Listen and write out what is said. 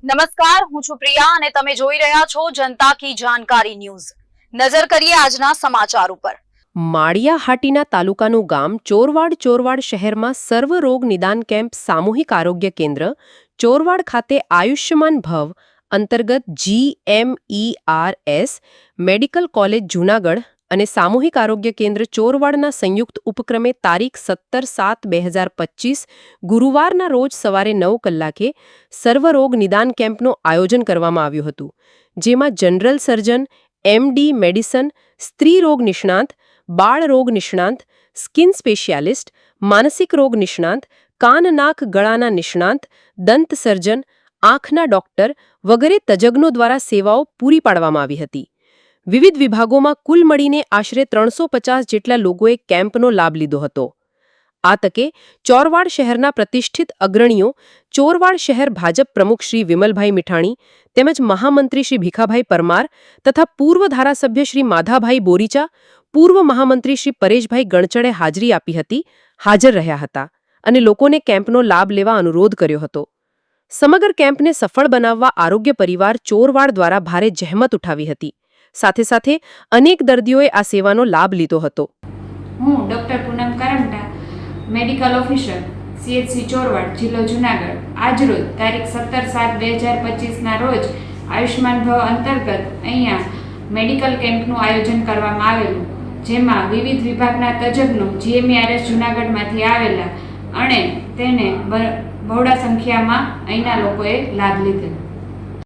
નમસ્કાર, હું છું પ્રિયા અને તમે જોઈ રહ્યા છો જનતા કી જાણકારી ન્યૂઝ। નજર કરીએ આજના સમાચાર ઉપર। માળિયાહાટીના તાલુકાનું ગામ ચોરવાડ શહેરમાં સર્વરોગ નિદાન કેમ્પ સામૂહિક આરોગ્ય કેન્દ્ર ચોરવાડ ખાતે આયુષ્યમાન ભવ અંતર્ગત GMERS મેડિકલ કોલેજ જૂનાગઢ અને સામૂહિક આરોગ્ય કેન્દ્ર ચોરવાડના સંયુક્ત ઉપક્રમે તારીખ 17/7/2025 ગુરુવારના રોજ સવારે 9 કલાકે સર્વરોગ નિદાન કેમ્પનું આયોજન કરવામાં આવ્યું હતું, જેમાં જનરલ સર્જન, MD મેડિસન, સ્ત્રી રોગ નિષ્ણાંત, બાળ રોગ નિષ્ણાંત, સ્કિન સ્પેશિયાલિસ્ટ, માનસિક રોગ નિષ્ણાંત, કાન નાક ગળાના નિષ્ણાંત, દંત સર્જન, આંખના ડોક્ટર વગેરે તજજ્ઞો દ્વારા સેવાઓ પૂરી પાડવામાં આવી હતી। વિવિધ વિભાગોમાં કુલ મળીને આશરે 350 જેટલા લોકોએ કેમ્પનો લાભ લીધો હતો। આ તકે ચોરવાડ શહેરના પ્રતિષ્ઠિત અગ્રણીઓ, ચોરવાડ શહેર ભાજપ પ્રમુખ શ્રી વિમલભાઈ મીઠાણી તેમજ મહામંત્રી શ્રી ભીખાભાઈ પરમાર તથા પૂર્વ ધારાસભ્ય શ્રી માધાભાઈ બોરીચા, પૂર્વ મહામંત્રી શ્રી પરેશભાઈ ગણચડે હાજરી આપી હતી, હાજર રહ્યા હતા અને લોકોને કેમ્પનો લાભ લેવા અનુરોધ કર્યો હતો। સમગ્ર કેમ્પને સફળ બનાવવા આરોગ્ય પરિવાર ચોરવાડ દ્વારા ભારે જહેમત ઉઠાવી હતી। સાથે સાથે અનેક દર્દીઓએ આ સેવાનો લાભ લીધો હતો। હું doctor Poonam Karmata, medical officer CHC Chorwad, જિલ્લો જૂનાગઢ, આજરોજ તારીખ 17/7/2025ના રોજ આયુષ્માન ભવ અંતર્ગત અહીંયા મેડિકલ કેમ્પનું આયોજન કરવામાં આવેલું, જેમાં વિવિધ વિભાગના તજજ્ઞો GMERS જૂનાગઢમાંથી આવેલા અને તેને બહોળા સંખ્યામાં અહીંના લોકોએ લાભ લીધેલો।